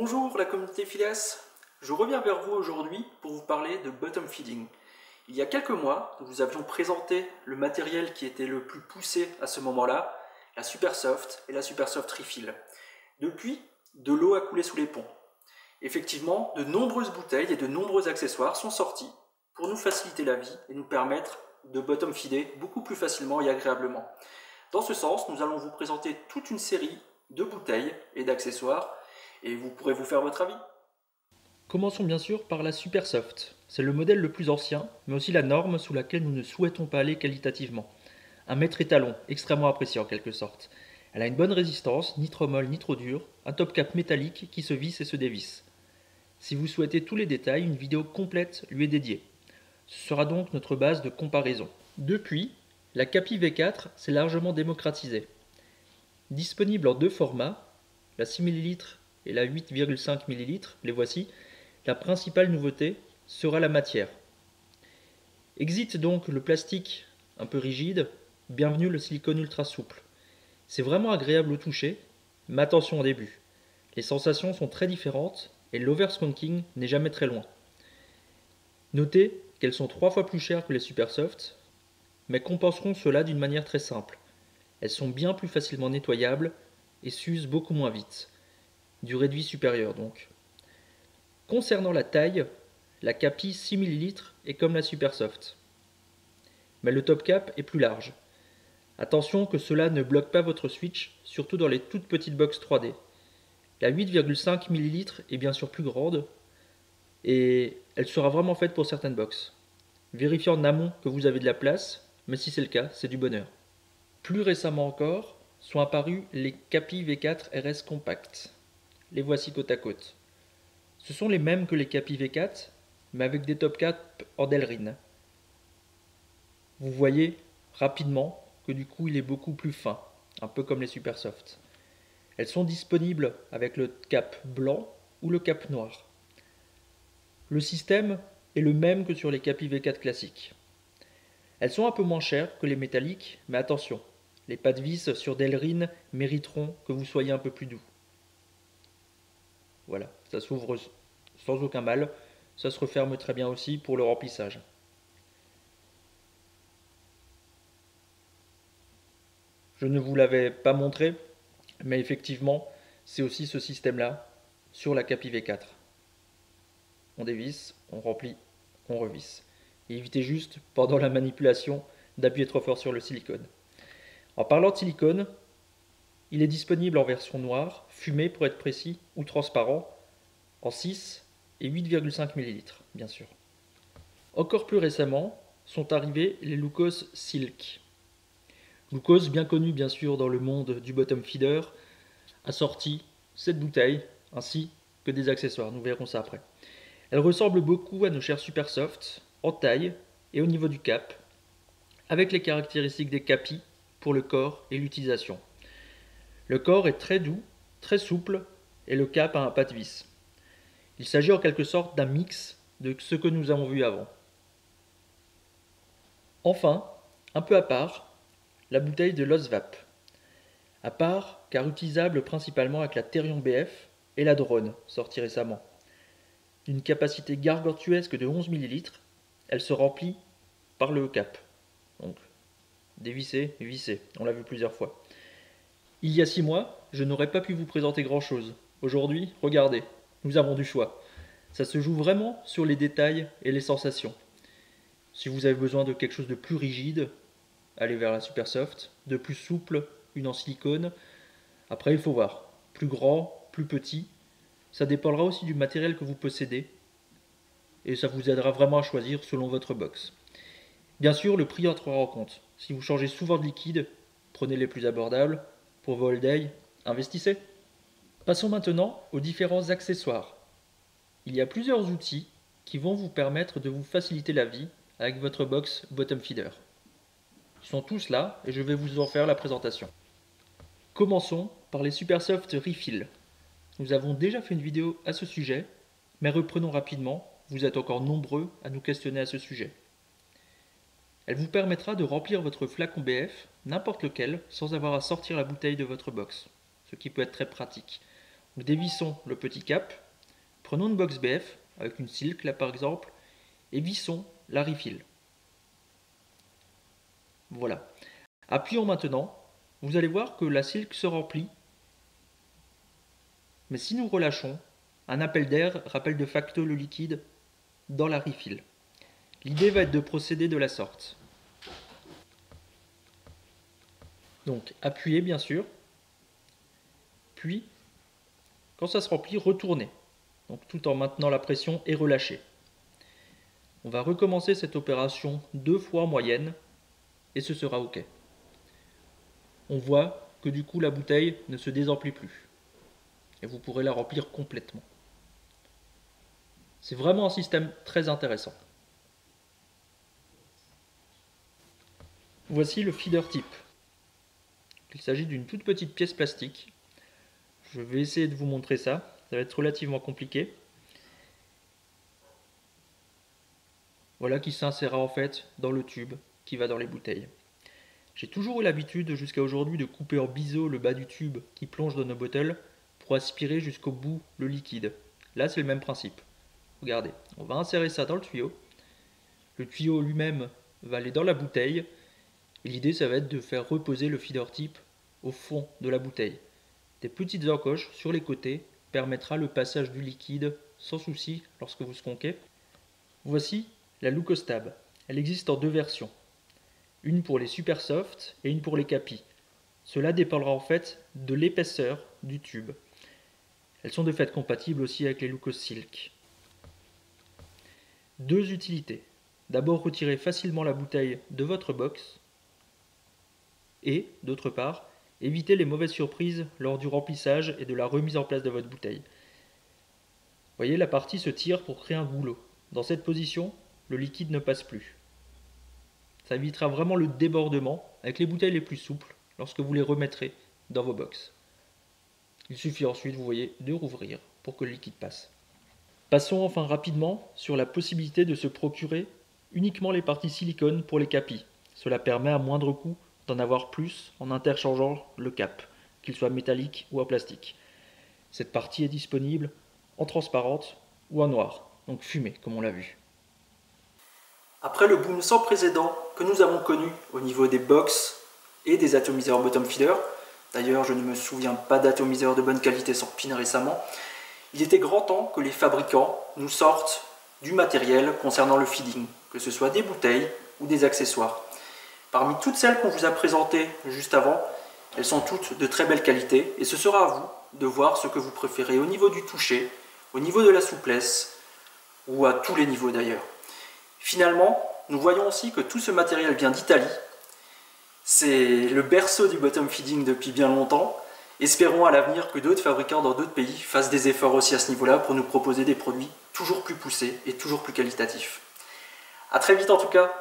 Bonjour la communauté Phileas, je reviens vers vous aujourd'hui pour vous parler de bottom feeding. Il y a quelques mois, nous vous avions présenté le matériel qui était le plus poussé à ce moment-là, la Supersoft et la Supersoft Refill. Depuis, de l'eau a coulé sous les ponts. Effectivement, de nombreuses bouteilles et de nombreux accessoires sont sortis pour nous faciliter la vie et nous permettre de bottom feeder beaucoup plus facilement et agréablement. Dans ce sens, nous allons vous présenter toute une série de bouteilles et d'accessoires et vous pourrez vous faire votre avis. Commençons bien sûr par la Supersoft. C'est le modèle le plus ancien, mais aussi la norme sous laquelle nous ne souhaitons pas aller qualitativement. Un maître étalon, extrêmement apprécié en quelque sorte. Elle a une bonne résistance, ni trop molle ni trop dure, un top cap métallique qui se visse et se dévisse. Si vous souhaitez tous les détails, une vidéo complète lui est dédiée. Ce sera donc notre base de comparaison. Depuis, la Capi V4 s'est largement démocratisée. Disponible en deux formats, la 6 ml et la 8,5 ml, les voici, la principale nouveauté sera la matière. Exit donc le plastique un peu rigide, bienvenue le silicone ultra souple. C'est vraiment agréable au toucher, mais attention au début. Les sensations sont très différentes et l'overskunking n'est jamais très loin. Notez qu'elles sont 3 fois plus chères que les Supersoft, mais compenseront cela d'une manière très simple. Elles sont bien plus facilement nettoyables et s'usent beaucoup moins vite. Du réduit supérieur donc. Concernant la taille, la Capi 6 ml est comme la Supersoft. Mais le top cap est plus large. Attention que cela ne bloque pas votre switch, surtout dans les toutes petites box 3D. La 8,5 ml est bien sûr plus grande et elle sera vraiment faite pour certaines box. Vérifiez en amont que vous avez de la place, mais si c'est le cas, c'est du bonheur. Plus récemment encore, sont apparus les Capi V4 RS Compact. Les voici côte à côte. Ce sont les mêmes que les Capi V4, mais avec des top caps en Delrin. Vous voyez rapidement que du coup il est beaucoup plus fin, un peu comme les Supersoft. Elles sont disponibles avec le cap blanc ou le cap noir. Le système est le même que sur les Capi V4 classiques. Elles sont un peu moins chères que les métalliques, mais attention, les pas de vis sur Delrin mériteront que vous soyez un peu plus doux. Voilà, ça s'ouvre sans aucun mal, ça se referme très bien aussi pour le remplissage. Je ne vous l'avais pas montré, mais effectivement, c'est aussi ce système-là sur la Capi V4. On dévisse, on remplit, on revisse. Et évitez juste, pendant la manipulation, d'appuyer trop fort sur le silicone. En parlant de silicone, il est disponible en version noire, fumée pour être précis, ou transparent, en 6 et 8,5 ml, bien sûr. Encore plus récemment, sont arrivés les Lucos Silk. Lucos, bien connu bien sûr dans le monde du bottom feeder, a sorti cette bouteille, ainsi que des accessoires, nous verrons ça après. Elle ressemble beaucoup à nos chers Supersoft, en taille et au niveau du cap, avec les caractéristiques des Capi pour le corps et l'utilisation. Le corps est très doux, très souple, et le cap a un pas de vis. Il s'agit en quelque sorte d'un mix de ce que nous avons vu avant. Enfin, un peu à part, la bouteille de l'Osvap. À part car utilisable principalement avec la Therion BF et la Drone, sortie récemment. D'une capacité gargantuesque de 11 ml, elle se remplit par le cap. Donc, dévissé, vissé, on l'a vu plusieurs fois. Il y a 6 mois, je n'aurais pas pu vous présenter grand chose. Aujourd'hui, regardez, nous avons du choix. Ça se joue vraiment sur les détails et les sensations. Si vous avez besoin de quelque chose de plus rigide, allez vers la Supersoft. De plus souple, une en silicone. Après, il faut voir. Plus grand, plus petit. Ça dépendra aussi du matériel que vous possédez. Et ça vous aidera vraiment à choisir selon votre box. Bien sûr, le prix entrera en compte. Si vous changez souvent de liquide, prenez les plus abordables. Pour vos all-day, investissez. Passons maintenant aux différents accessoires. Il y a plusieurs outils qui vont vous permettre de vous faciliter la vie avec votre box bottom feeder. Ils sont tous là et je vais vous en faire la présentation. Commençons par les Supersoft Refill. Nous avons déjà fait une vidéo à ce sujet, mais reprenons rapidement, vous êtes encore nombreux à nous questionner à ce sujet. Elle vous permettra de remplir votre flacon BF, n'importe lequel, sans avoir à sortir la bouteille de votre box, ce qui peut être très pratique. Nous dévissons le petit cap, prenons une box BF, avec une silk là par exemple, et vissons la refill. Voilà. Appuyons maintenant, vous allez voir que la silk se remplit, mais si nous relâchons, un appel d'air rappelle de facto le liquide dans la refill. L'idée va être de procéder de la sorte. Donc appuyez bien sûr, puis quand ça se remplit, retournez, donc tout en maintenant la pression et relâchez. On va recommencer cette opération 2 fois en moyenne et ce sera OK. On voit que du coup la bouteille ne se désemplit plus et vous pourrez la remplir complètement. C'est vraiment un système très intéressant. Voici le feeder type. Il s'agit d'une toute petite pièce plastique. Je vais essayer de vous montrer ça. Ça va être relativement compliqué. Voilà qui s'insérera en fait dans le tube qui va dans les bouteilles. J'ai toujours eu l'habitude jusqu'à aujourd'hui de couper en biseau le bas du tube qui plonge dans nos bottles pour aspirer jusqu'au bout le liquide. Là c'est le même principe. Regardez, on va insérer ça dans le tuyau. Le tuyau lui-même va aller dans la bouteille. Et l'idée ça va être de faire reposer le feeder type au fond de la bouteille. Des petites encoches sur les côtés permettra le passage du liquide sans souci lorsque vous squonquez. Voici la Lucostab. Elle existe en 2 versions. Une pour les super soft et une pour les capis. Cela dépendra en fait de l'épaisseur du tube. Elles sont de fait compatibles aussi avec les Lucos Silk. 2 utilités. D'abord retirer facilement la bouteille de votre box et, d'autre part, éviter les mauvaises surprises lors du remplissage et de la remise en place de votre bouteille. Vous voyez, la partie se tire pour créer un goulot. Dans cette position, le liquide ne passe plus. Ça évitera vraiment le débordement avec les bouteilles les plus souples lorsque vous les remettrez dans vos box. Il suffit ensuite, vous voyez, de rouvrir pour que le liquide passe. Passons enfin rapidement sur la possibilité de se procurer uniquement les parties silicone pour les capis. Cela permet à moindre coût d'en avoir plus en interchangeant le cap, qu'il soit métallique ou en plastique. Cette partie est disponible en transparente ou en noir, donc fumée comme on l'a vu. Après le boom sans précédent que nous avons connu au niveau des box et des atomiseurs bottom feeder, d'ailleurs je ne me souviens pas d'atomiseurs de bonne qualité sortis récemment, il était grand temps que les fabricants nous sortent du matériel concernant le feeding, que ce soit des bouteilles ou des accessoires. Parmi toutes celles qu'on vous a présentées juste avant, elles sont toutes de très belle qualité et ce sera à vous de voir ce que vous préférez au niveau du toucher, au niveau de la souplesse ou à tous les niveaux d'ailleurs. Finalement, nous voyons aussi que tout ce matériel vient d'Italie. C'est le berceau du bottom feeding depuis bien longtemps. Espérons à l'avenir que d'autres fabricants dans d'autres pays fassent des efforts aussi à ce niveau-là pour nous proposer des produits toujours plus poussés et toujours plus qualitatifs. A très vite en tout cas